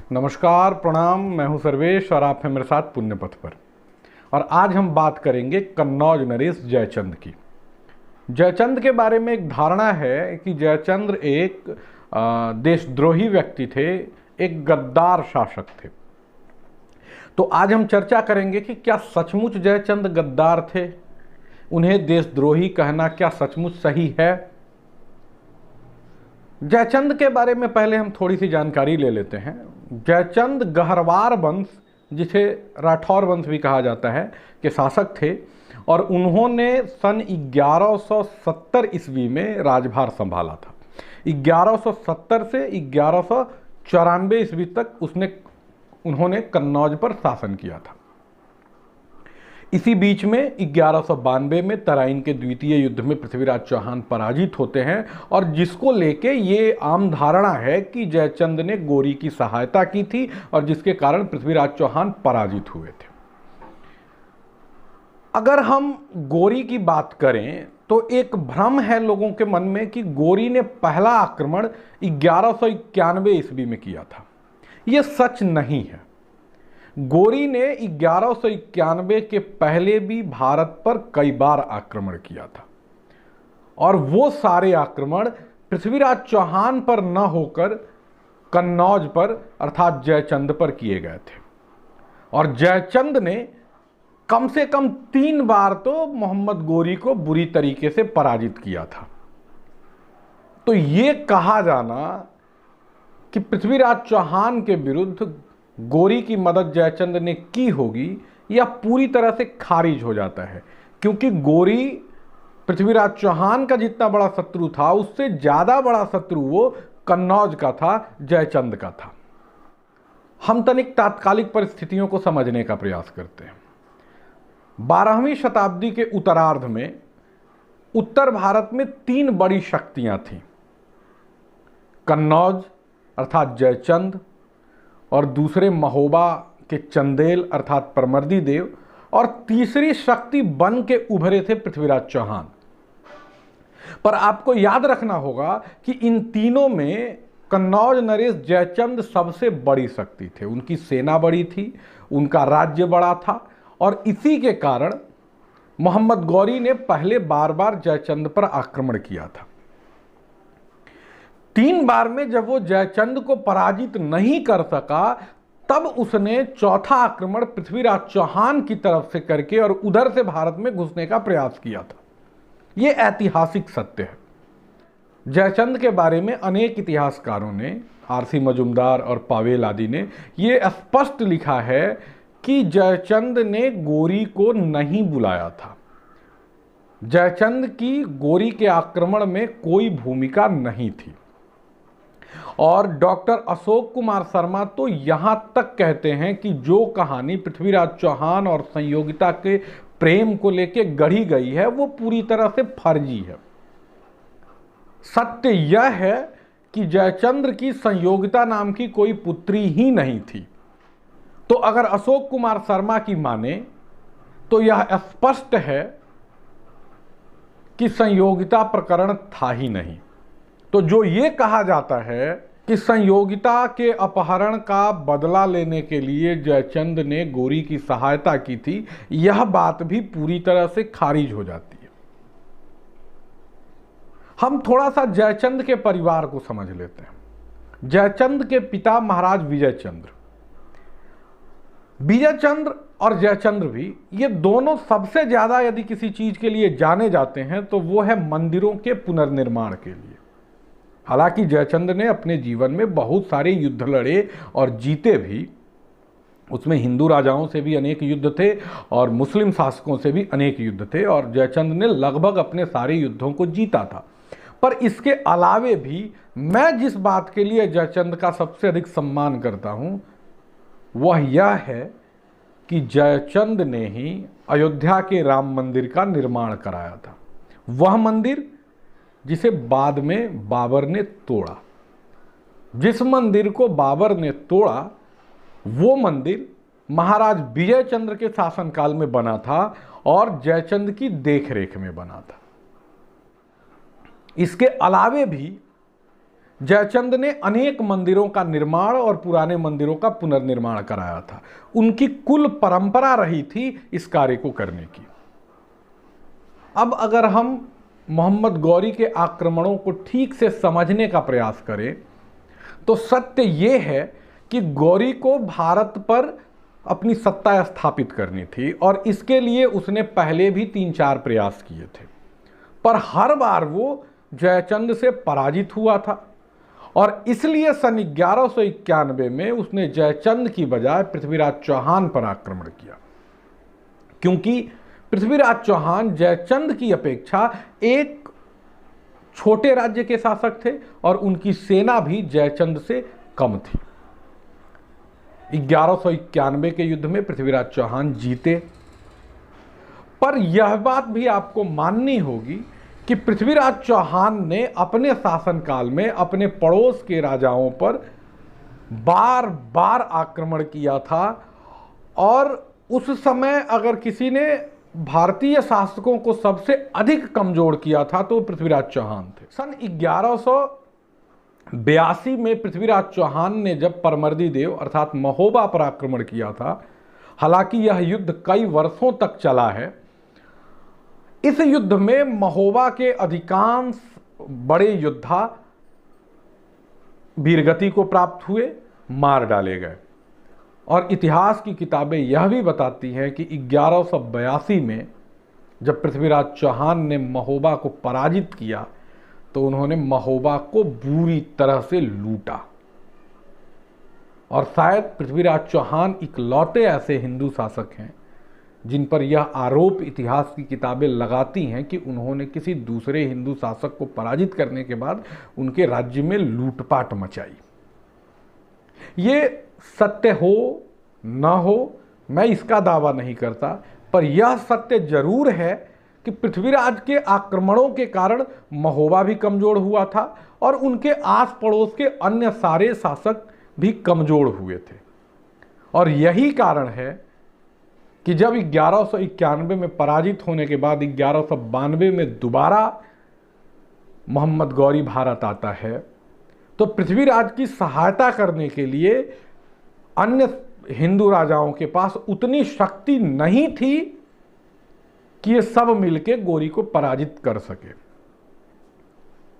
नमस्कार, प्रणाम। मैं हूं सर्वेश और आप हैं मेरे साथ पुण्य पथ पर। और आज हम बात करेंगे कन्नौज नरेश जयचंद की। जयचंद के बारे में एक धारणा है कि जयचंद्र एक देशद्रोही व्यक्ति थे, एक गद्दार शासक थे। तो आज हम चर्चा करेंगे कि क्या सचमुच जयचंद गद्दार थे, उन्हें देशद्रोही कहना क्या सचमुच सही है। जयचंद के बारे में पहले हम थोड़ी सी जानकारी ले लेते हैं। जयचंद गहरवार वंश, जिसे राठौर वंश भी कहा जाता है, के शासक थे और उन्होंने सन 1170 ईस्वी में राजभार संभाला था। 1170 से 1194 ईस्वी तक उन्होंने कन्नौज पर शासन किया था। इसी बीच में 1192 में तराइन के द्वितीय युद्ध में पृथ्वीराज चौहान पराजित होते हैं और जिसको लेके ये आम धारणा है कि जयचंद ने गोरी की सहायता की थी और जिसके कारण पृथ्वीराज चौहान पराजित हुए थे। अगर हम गोरी की बात करें तो एक भ्रम है लोगों के मन में कि गोरी ने पहला आक्रमण 1191 ईस्वी में किया था। यह सच नहीं है। गोरी ने 1191 के पहले भी भारत पर कई बार आक्रमण किया था और वो सारे आक्रमण पृथ्वीराज चौहान पर न होकर कन्नौज पर अर्थात जयचंद पर किए गए थे। और जयचंद ने कम से कम 3 बार तो मोहम्मद गोरी को बुरी तरीके से पराजित किया था। तो ये कहा जाना कि पृथ्वीराज चौहान के विरुद्ध गोरी की मदद जयचंद ने की होगी, यह पूरी तरह से खारिज हो जाता है, क्योंकि गोरी पृथ्वीराज चौहान का जितना बड़ा शत्रु था उससे ज्यादा बड़ा शत्रु वो कन्नौज का था, जयचंद का था। हम तनिक तात्कालिक परिस्थितियों को समझने का प्रयास करते हैं। 12वीं शताब्दी के उत्तरार्ध में उत्तर भारत में 3 बड़ी शक्तियां थीं। कन्नौज अर्थात जयचंद, और दूसरे महोबा के चंदेल अर्थात परमर्दी देव, और तीसरी शक्ति बन के उभरे थे पृथ्वीराज चौहान। पर आपको याद रखना होगा कि इन तीनों में कन्नौज नरेश जयचंद सबसे बड़ी शक्ति थे। उनकी सेना बड़ी थी, उनका राज्य बड़ा था और इसी के कारण मोहम्मद गौरी ने पहले बार बार जयचंद पर आक्रमण किया था। 3 बार में जब वो जयचंद को पराजित नहीं कर सका, तब उसने चौथा आक्रमण पृथ्वीराज चौहान की तरफ से करके और उधर से भारत में घुसने का प्रयास किया था। यह ऐतिहासिक सत्य है। जयचंद के बारे में अनेक इतिहासकारों ने, आरसी मजुमदार और पावेल आदि ने, यह स्पष्ट लिखा है कि जयचंद ने गोरी को नहीं बुलाया था। जयचंद की गोरी के आक्रमण में कोई भूमिका नहीं थी। और डॉक्टर अशोक कुमार शर्मा तो यहां तक कहते हैं कि जो कहानी पृथ्वीराज चौहान और संयोगिता के प्रेम को लेकर गढ़ी गई है वो पूरी तरह से फर्जी है। सत्य यह है कि जयचंद्र की संयोगिता नाम की कोई पुत्री ही नहीं थी। तो अगर अशोक कुमार शर्मा की माने तो यह स्पष्ट है कि संयोगिता प्रकरण था ही नहीं। तो जो ये कहा जाता है कि संयोगिता के अपहरण का बदला लेने के लिए जयचंद ने गोरी की सहायता की थी, यह बात भी पूरी तरह से खारिज हो जाती है। हम थोड़ा सा जयचंद के परिवार को समझ लेते हैं। जयचंद के पिता महाराज विजयचंद्र और जयचंद्र भी, ये दोनों सबसे ज्यादा यदि किसी चीज के लिए जाने जाते हैं तो वो है मंदिरों के पुनर्निर्माण के लिए। हालांकि जयचंद ने अपने जीवन में बहुत सारे युद्ध लड़े और जीते भी। उसमें हिंदू राजाओं से भी अनेक युद्ध थे और मुस्लिम शासकों से भी अनेक युद्ध थे और जयचंद ने लगभग अपने सारे युद्धों को जीता था। पर इसके अलावे भी मैं जिस बात के लिए जयचंद का सबसे अधिक सम्मान करता हूं वह यह है कि जयचंद ने ही अयोध्या के राम मंदिर का निर्माण कराया था। वह मंदिर जिसे बाद में बाबर ने तोड़ा। जिस मंदिर को बाबर ने तोड़ा वो मंदिर महाराज विजयचंद्र के शासनकाल में बना था और जयचंद की देखरेख में बना था। इसके अलावे भी जयचंद ने अनेक मंदिरों का निर्माण और पुराने मंदिरों का पुनर्निर्माण कराया था। उनकी कुल परंपरा रही थी इस कार्य को करने की। अब अगर हम मोहम्मद गौरी के आक्रमणों को ठीक से समझने का प्रयास करें तो सत्य यह है कि गौरी को भारत पर अपनी सत्ता स्थापित करनी थी और इसके लिए उसने पहले भी 3-4 प्रयास किए थे, पर हर बार वो जयचंद से पराजित हुआ था और इसलिए सन 1191 में उसने जयचंद की बजाय पृथ्वीराज चौहान पर आक्रमण किया, क्योंकि पृथ्वीराज चौहान जयचंद की अपेक्षा एक छोटे राज्य के शासक थे और उनकी सेना भी जयचंद से कम थी। 1191 के युद्ध में पृथ्वीराज चौहान जीते, पर यह बात भी आपको माननी होगी कि पृथ्वीराज चौहान ने अपने शासनकाल में अपने पड़ोस के राजाओं पर बार बार आक्रमण किया था और उस समय अगर किसी ने भारतीय शासकों को सबसे अधिक कमजोर किया था तो पृथ्वीराज चौहान थे। सन 1182 में पृथ्वीराज चौहान ने जब परमर्दी देव अर्थात महोबा पर आक्रमण किया था, हालांकि यह युद्ध कई वर्षों तक चला है। इस युद्ध में महोबा के अधिकांश बड़े योद्धा वीरगति को प्राप्त हुए, मार डाले गए और इतिहास की किताबें यह भी बताती हैं कि 1182 में जब पृथ्वीराज चौहान ने महोबा को पराजित किया तो उन्होंने महोबा को बुरी तरह से लूटा और शायद पृथ्वीराज चौहान इकलौते ऐसे हिंदू शासक हैं जिन पर यह आरोप इतिहास की किताबें लगाती हैं कि उन्होंने किसी दूसरे हिंदू शासक को पराजित करने के बाद उनके राज्य में लूटपाट मचाई। ये सत्य हो न हो मैं इसका दावा नहीं करता, पर यह सत्य जरूर है कि पृथ्वीराज के आक्रमणों के कारण महोबा भी कमजोर हुआ था और उनके आस पड़ोस के अन्य सारे शासक भी कमजोर हुए थे। और यही कारण है कि जब 1191 में पराजित होने के बाद 1192 में दोबारा मोहम्मद गौरी भारत आता है तो पृथ्वीराज की सहायता करने के लिए अन्य हिंदू राजाओं के पास उतनी शक्ति नहीं थी कि ये सब मिलकर गौरी को पराजित कर सके।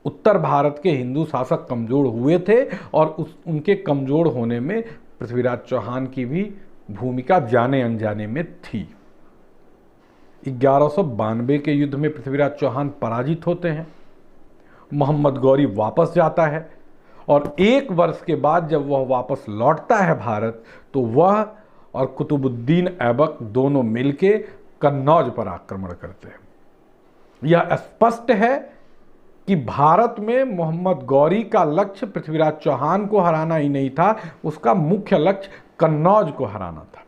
उत्तर भारत के हिंदू शासक कमजोर हुए थे और उनके कमजोर होने में पृथ्वीराज चौहान की भी भूमिका जाने अनजाने में थी। 1192 के युद्ध में पृथ्वीराज चौहान पराजित होते हैं, मोहम्मद गौरी वापस जाता है और 1 वर्ष के बाद जब वह वापस लौटता है भारत तो वह और कुतुबुद्दीन ऐबक दोनों मिलकर कन्नौज पर आक्रमण करते हैं। यह स्पष्ट है कि भारत में मोहम्मद गौरी का लक्ष्य पृथ्वीराज चौहान को हराना ही नहीं था, उसका मुख्य लक्ष्य कन्नौज को हराना था,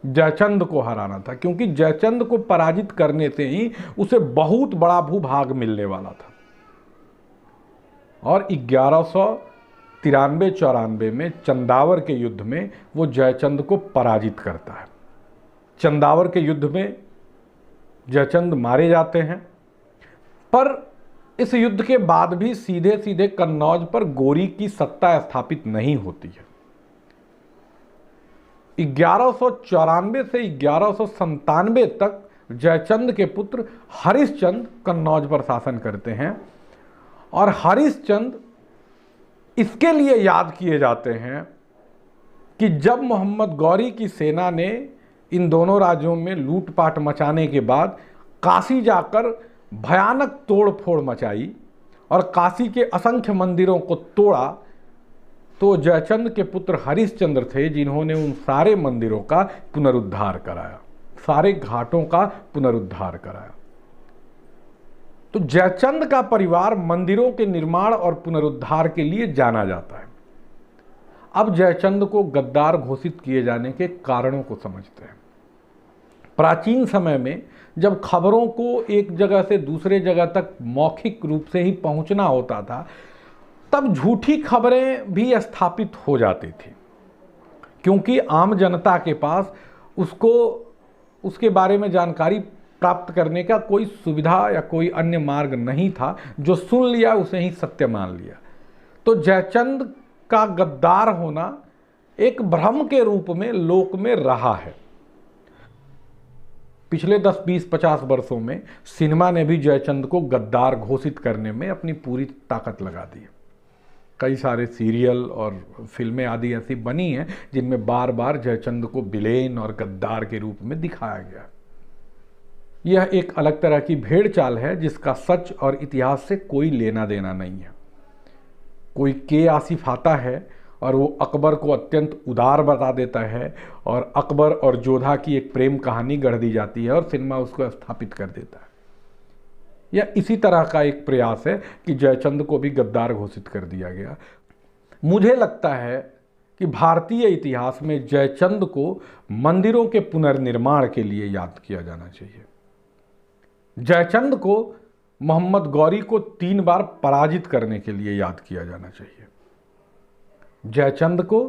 जयचंद को हराना था, क्योंकि जयचंद को पराजित करने से ही उसे बहुत बड़ा भूभाग मिलने वाला था। और 1193-94 में चंदावर के युद्ध में वो जयचंद को पराजित करता है। चंदावर के युद्ध में जयचंद मारे जाते हैं, पर इस युद्ध के बाद भी सीधे सीधे कन्नौज पर गौरी की सत्ता स्थापित नहीं होती है। 1194 से 1197 तक जयचंद के पुत्र हरिश्चंद कन्नौज पर शासन करते हैं और हरिश्चंद इसके लिए याद किए जाते हैं कि जब मोहम्मद गौरी की सेना ने इन दोनों राज्यों में लूटपाट मचाने के बाद काशी जाकर भयानक तोड़फोड़ मचाई और काशी के असंख्य मंदिरों को तोड़ा, तो जयचंद के पुत्र हरिश्चंद्र थे जिन्होंने उन सारे मंदिरों का पुनरुद्धार कराया, सारे घाटों का पुनरुद्धार कराया। तो जयचंद का परिवार मंदिरों के निर्माण और पुनरुद्धार के लिए जाना जाता है। अब जयचंद को गद्दार घोषित किए जाने के कारणों को समझते हैं। प्राचीन समय में जब खबरों को एक जगह से दूसरे जगह तक मौखिक रूप से ही पहुंचना होता था, तब झूठी खबरें भी स्थापित हो जाती थी, क्योंकि आम जनता के पास उसके बारे में जानकारी प्राप्त करने का कोई सुविधा या कोई अन्य मार्ग नहीं था। जो सुन लिया उसे ही सत्य मान लिया। तो जयचंद का गद्दार होना एक भ्रम के रूप में लोक में रहा है। पिछले 10, 20, 50 वर्षों में सिनेमा ने भी जयचंद को गद्दार घोषित करने में अपनी पूरी ताकत लगा दी है। कई सारे सीरियल और फिल्में आदि ऐसी बनी हैं जिनमें बार बार जयचंद को विलेन और गद्दार के रूप में दिखाया गया। यह एक अलग तरह की भेड़ चाल है जिसका सच और इतिहास से कोई लेना देना नहीं है। कोई के आसिफ आता है और वो अकबर को अत्यंत उदार बता देता है और अकबर और जोधा की एक प्रेम कहानी गढ़ दी जाती है और सिनेमा उसको स्थापित कर देता है। यह इसी तरह का एक प्रयास है कि जयचंद को भी गद्दार घोषित कर दिया गया। मुझे लगता है कि भारतीय इतिहास में जयचंद को मंदिरों के पुनर्निर्माण के लिए याद किया जाना चाहिए। जयचंद को मोहम्मद गौरी को 3 बार पराजित करने के लिए याद किया जाना चाहिए। जयचंद को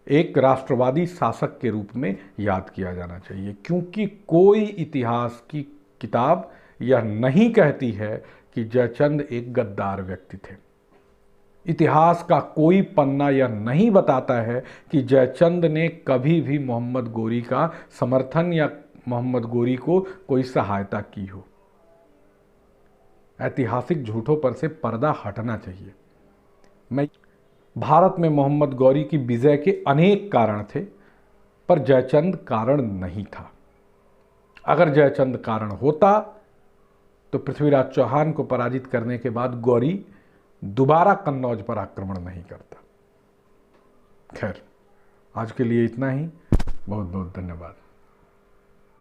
एक राष्ट्रवादी शासक के रूप में याद किया जाना चाहिए, क्योंकि कोई इतिहास की किताब यह नहीं कहती है कि जयचंद एक गद्दार व्यक्ति थे। इतिहास का कोई पन्ना यह नहीं बताता है कि जयचंद ने कभी भी मोहम्मद गौरी का समर्थन या मोहम्मद गौरी को कोई सहायता की हो। ऐतिहासिक झूठों पर से पर्दा हटना चाहिए। भारत में मोहम्मद गौरी की विजय के अनेक कारण थे, पर जयचंद कारण नहीं था। अगर जयचंद कारण होता तो पृथ्वीराज चौहान को पराजित करने के बाद गौरी दोबारा कन्नौज पर आक्रमण नहीं करता। खैर, आज के लिए इतना ही। बहुत बहुत धन्यवाद।